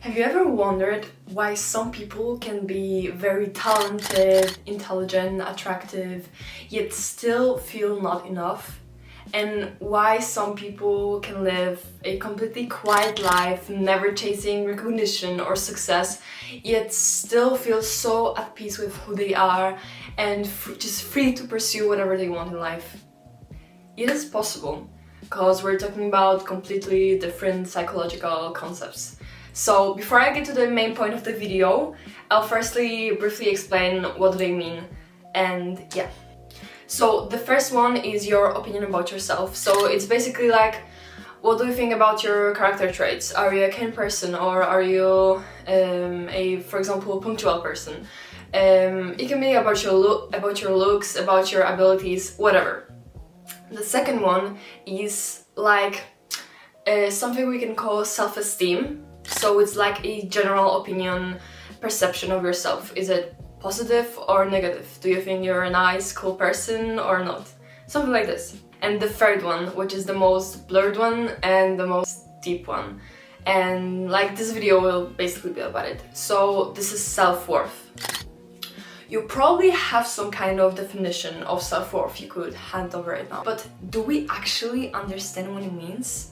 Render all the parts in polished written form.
Have you ever wondered why some people can be very talented, intelligent, attractive, yet still feel not enough? And why some people can live a completely quiet life, never chasing recognition or success, yet still feel so at peace with who they are and just free to pursue whatever they want in life? It is possible, because we're talking about completely different psychological concepts. So before I get to the main point of the video, I'll firstly briefly explain what do they mean. And yeah. So the first one is your opinion about yourself. So it's basically like, what do you think about your character traits? Are you a kind person, or are you for example, punctual person? It can be about your looks, about your abilities, whatever. The second one is like something we can call self-esteem. So it's like a general opinion, perception of yourself. Is it positive or negative? Do you think you're a nice, cool person or not? Something like this. And the third one, which is the most blurred one and the most deep one. And like this video will basically be about it. So this is self-worth. You probably have some kind of definition of self-worth you could hand over right now. But do we actually understand what it means?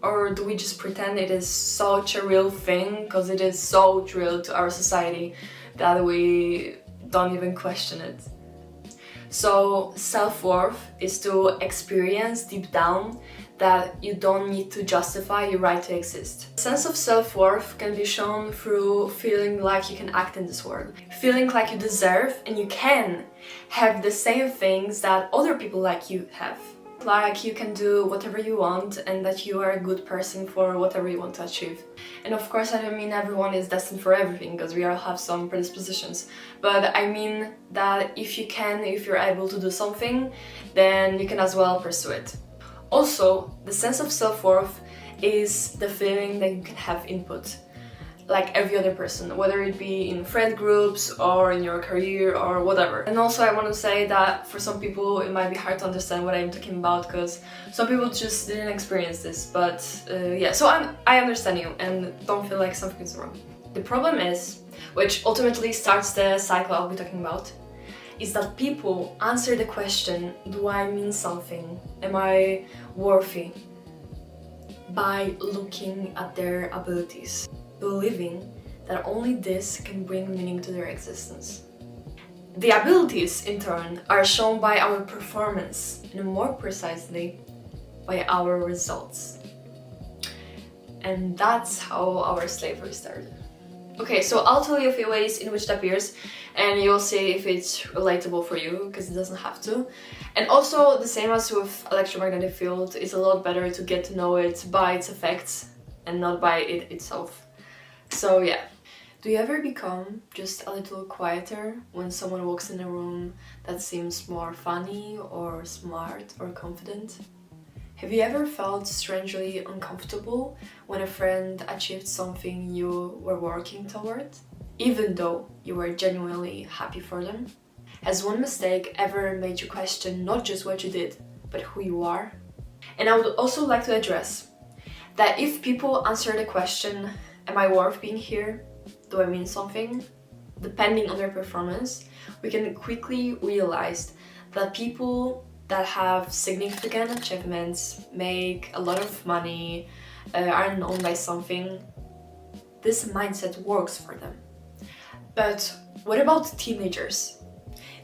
Or do we just pretend it is such a real thing because it is so real to our society that we don't even question it? So self-worth is to experience deep down that you don't need to justify your right to exist. The sense of self-worth can be shown through feeling like you can act in this world, feeling like you deserve and you can have the same things that other people like you have. Like you can do whatever you want and that you are a good person for whatever you want to achieve. And of course I don't mean everyone is destined for everything, because we all have some predispositions, but I mean that if you're able to do something, then you can as well pursue it. Also, the sense of self-worth is the feeling that you can have input like every other person, whether it be in friend groups or in your career or whatever. And also I want to say that for some people it might be hard to understand what I'm talking about, because some people just didn't experience this, but yeah, so I understand you and don't feel like something's wrong. The problem is, which ultimately starts the cycle I'll be talking about, is that people answer the question, do I mean something? Am I worthy? By looking at their abilities, believing that only this can bring meaning to their existence. The abilities, in turn, are shown by our performance, and more precisely, by our results. And that's how our slavery started. Okay, so I'll tell you a few ways in which it appears, and you'll see if it's relatable for you, because it doesn't have to. And also, the same as with electromagnetic field, it's a lot better to get to know it by its effects and not by it itself. So yeah. Do you ever become just a little quieter when someone walks in a room that seems more funny or smart or confident? Have you ever felt strangely uncomfortable when a friend achieved something you were working toward, even though you were genuinely happy for them? Has one mistake ever made you question not just what you did, but who you are? And I would also like to address that if people answer the question, am I worth being here? Do I mean something? Depending on their performance, we can quickly realize that people that have significant achievements, make a lot of money, are known by something, this mindset works for them. But what about teenagers?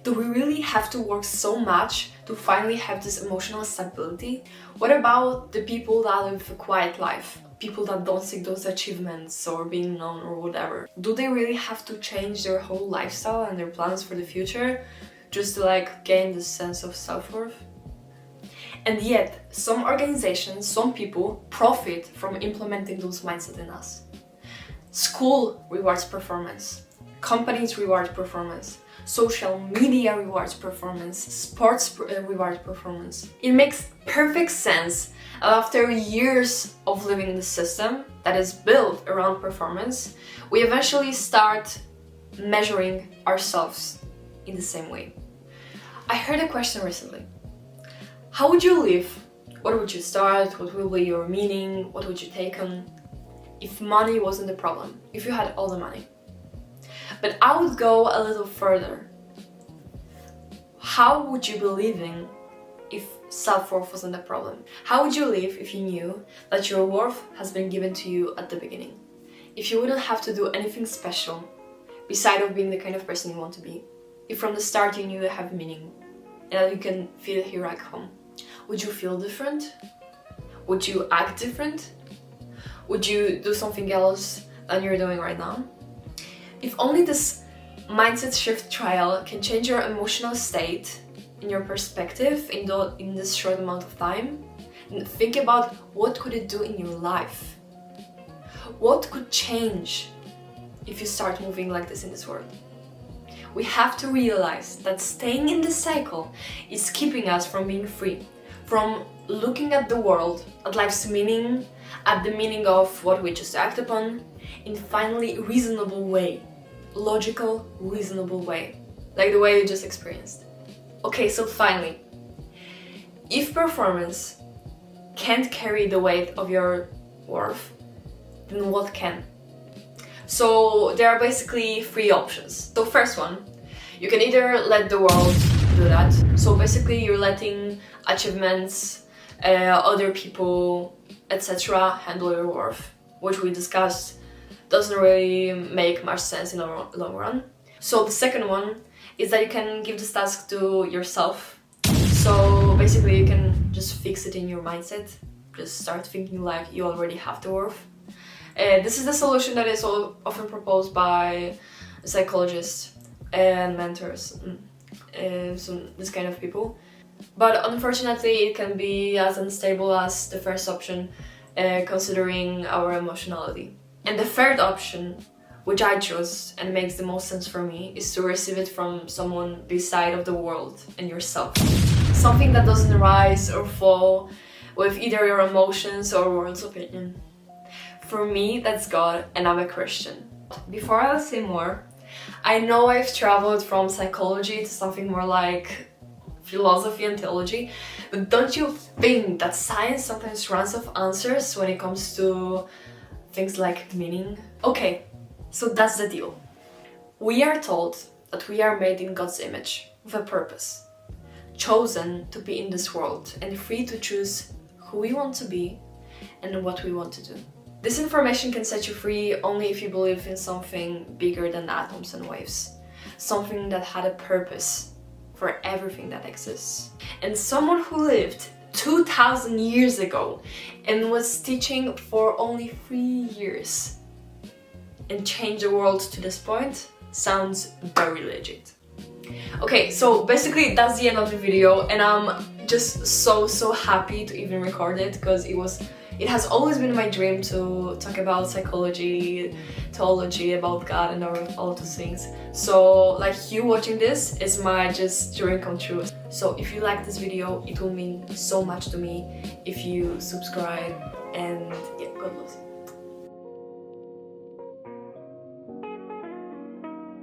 Do we really have to work so much to finally have this emotional stability? What about the people that live a quiet life? People that don't seek those achievements or being known or whatever. Do they really have to change their whole lifestyle and their plans for the future just to like gain this sense of self-worth? And yet, some organizations, some people profit from implementing those mindsets in us. School rewards performance, companies reward performance, social media rewards performance, sports reward performance. It makes perfect sense after years of living in the system that is built around performance, we eventually start measuring ourselves in the same way. I heard a question recently. How would you live? What would you start? What will be your meaning? What would you take on? if money wasn't the problem, if you had all the money. But I would go a little further. How would you be living if self-worth wasn't a problem? How would you live if you knew that your worth has been given to you at the beginning? If you wouldn't have to do anything special, beside of being the kind of person you want to be. If from the start you knew you have meaning, and that you can feel here at home. Would you feel different? Would you act different? Would you do something else than you're doing right now? If only this mindset shift trial can change your emotional state and your perspective in this short amount of time, and think about what could it do in your life. What could change if you start moving like this in this world? We have to realize that staying in this cycle is keeping us from being free, from looking at the world, at life's meaning, at the meaning of what we just act upon, in finally reasonable way, logical, reasonable way, like the way you just experienced. Okay, so finally, if performance can't carry the weight of your worth, then what can? So there are basically three options. So first one, you can either let the world do that. So basically you're letting achievements, other people, etc. handle your worth, which we discussed doesn't really make much sense in the long run. So the second one is that you can give this task to yourself. So basically you can just fix it in your mindset. Just start thinking like you already have the worth. This is the solution that is often proposed by psychologists and mentors, so this kind of people. But unfortunately, it can be as unstable as the first option, considering our emotionality. And the third option, which I chose and makes the most sense for me, is to receive it from someone beside of the world and yourself. Something that doesn't rise or fall with either your emotions or world's opinion. For me, that's God, and I'm a Christian. Before I say more, I know I've traveled from psychology to something more like philosophy and theology, but don't you think that science sometimes runs out of answers when it comes to things like meaning? Okay, so that's the deal. We are told that we are made in God's image with a purpose, chosen to be in this world and free to choose who we want to be and what we want to do. This information can set you free only if you believe in something bigger than atoms and waves, something that had a purpose for everything that exists. And someone who lived 2000 years ago and was teaching for only 3 years and changed the world to this point sounds very legit. Okay, so basically that's the end of the video, and I'm just so happy to even record it, because it has always been my dream to talk about psychology, theology, about God and all of those things. So like you watching this is my just dream come true. So if you like this video, it will mean so much to me if you subscribe, and yeah, God loves you.